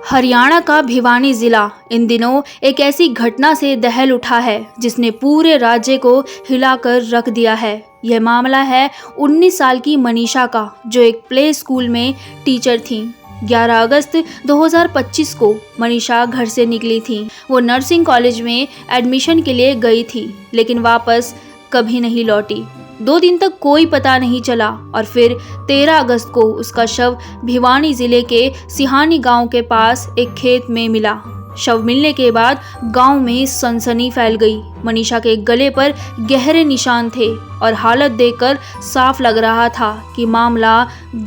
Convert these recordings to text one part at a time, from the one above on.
हरियाणा का भिवानी जिला इन दिनों एक ऐसी घटना से दहल उठा है जिसने पूरे राज्य को हिलाकर रख दिया है। यह मामला है 19 साल की मनीषा का, जो एक प्ले स्कूल में टीचर थी। 11 अगस्त 2025 को मनीषा घर से निकली थी। वो नर्सिंग कॉलेज में एडमिशन के लिए गई थी, लेकिन वापस कभी नहीं लौटी। 2 दिन तक कोई पता नहीं चला और फिर 13 अगस्त को उसका शव भिवानी जिले के सिहानी गांव के पास एक खेत में मिला। शव मिलने के बाद गांव में सनसनी फैल गई। मनीषा के गले पर गहरे निशान थे और हालत देखकर साफ लग रहा था कि मामला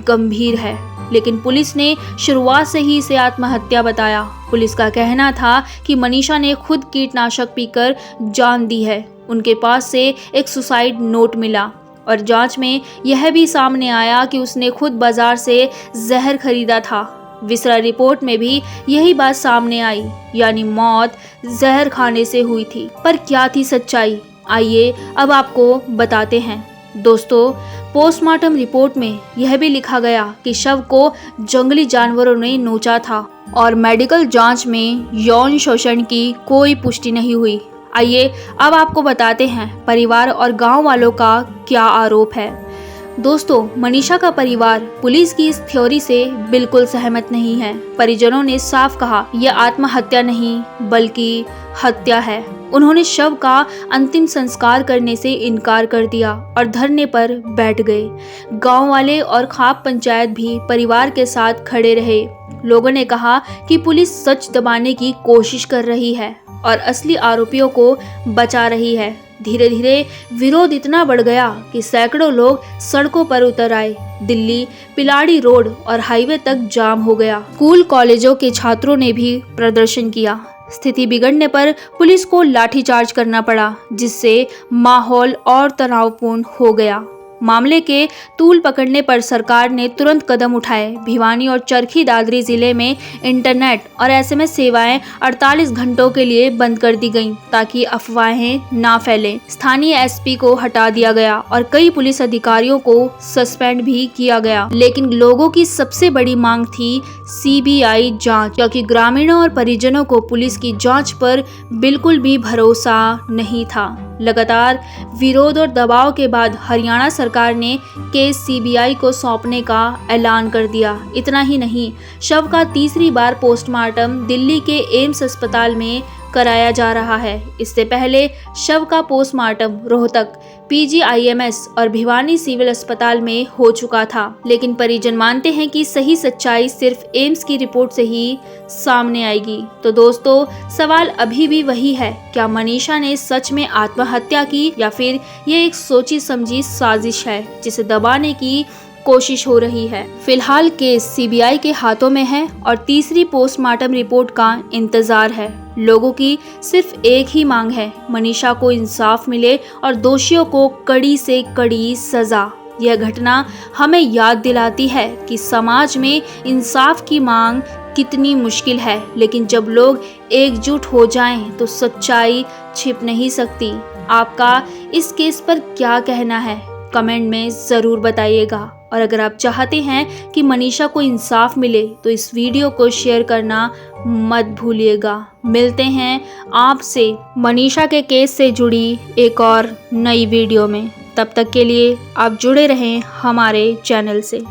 गंभीर है, लेकिन पुलिस ने शुरुआत से ही इसे आत्महत्या बताया। पुलिस का कहना था कि मनीषा ने खुद कीटनाशक पीकर जान दी है। उनके पास से एक सुसाइड नोट मिला और जांच में यह भी सामने आया कि उसने खुद बाजार से जहर खरीदा था। विसरा रिपोर्ट में भी यही बात सामने आई, यानी मौत जहर खाने से हुई थी। पर क्या थी सच्चाई? आइए अब आपको बताते हैं। दोस्तों, पोस्टमार्टम रिपोर्ट में यह भी लिखा गया कि शव को जंगली जानवरों ने नोचा था और मेडिकल जांच में यौन शोषण की कोई पुष्टि नहीं हुई। आइए अब आपको बताते हैं परिवार और गांव वालों का क्या आरोप है। दोस्तों, मनीषा का परिवार पुलिस की इस थ्योरी से बिल्कुल सहमत नहीं है। परिजनों ने साफ कहा, यह आत्महत्या नहीं बल्कि हत्या है। उन्होंने शव का अंतिम संस्कार करने से इनकार कर दिया और धरने पर बैठ गए। गांव वाले और खाप पंचायत भी परिवार के साथ खड़े रहे। लोगों ने कहा कि पुलिस सच दबाने की कोशिश कर रही है और असली आरोपियों को बचा रही है। धीरे धीरे विरोध इतना बढ़ गया कि सैकड़ों लोग सड़कों पर उतर आए। दिल्ली पिलाड़ी रोड और हाईवे तक जाम हो गया। स्कूल कॉलेजों के छात्रों ने भी प्रदर्शन किया। स्थिति बिगड़ने पर पुलिस को लाठीचार्ज करना पड़ा, जिससे माहौल और तनावपूर्ण हो गया। मामले के तूल पकड़ने पर सरकार ने तुरंत कदम उठाए। भिवानी और चरखी दादरी जिले में इंटरनेट और एसएमएस सेवाएं 48 घंटों के लिए बंद कर दी गईं, ताकि अफवाहें ना फैलें। स्थानीय एसपी को हटा दिया गया और कई पुलिस अधिकारियों को सस्पेंड भी किया गया। लेकिन लोगों की सबसे बड़ी मांग थी सीबीआई जांच, क्योंकि ग्रामीणों और परिजनों को पुलिस की जांच पर बिल्कुल भी भरोसा नहीं था। लगातार विरोध और दबाव के बाद हरियाणा सरकार ने केस सीबीआई को सौंपने का ऐलान कर दिया। इतना ही नहीं, शव का तीसरी बार पोस्टमार्टम दिल्ली के एम्स अस्पताल में कराया जा रहा है। इससे पहले शव का पोस्टमार्टम रोहतक, पीजीआईएमएस और भिवानी सिविल अस्पताल में हो चुका था। लेकिन परिजन मानते हैं कि सही सच्चाई सिर्फ एम्स की रिपोर्ट से ही सामने आएगी। तो दोस्तों, सवाल अभी भी वही है, क्या मनीषा ने सच में आत्महत्या की या फिर ये एक सोची समझी साजिश है जिसे दबाने की कोशिश हो रही है। फिलहाल केस सीबीआई के हाथों में है और तीसरी पोस्टमार्टम रिपोर्ट का इंतजार है। लोगों की सिर्फ एक ही मांग है, मनीषा को इंसाफ मिले और दोषियों को कड़ी से कड़ी सजा। यह घटना हमें याद दिलाती है कि समाज में इंसाफ की मांग कितनी मुश्किल है, लेकिन जब लोग एकजुट हो जाएं तो सच्चाई छिप नहीं सकती। आपका इस केस पर क्या कहना है? कमेंट में ज़रूर बताइएगा। और अगर आप चाहते हैं कि मनीषा को इंसाफ मिले तो इस वीडियो को शेयर करना मत भूलिएगा। मिलते हैं आपसे मनीषा के केस से जुड़ी एक और नई वीडियो में। तब तक के लिए आप जुड़े रहें हमारे चैनल से।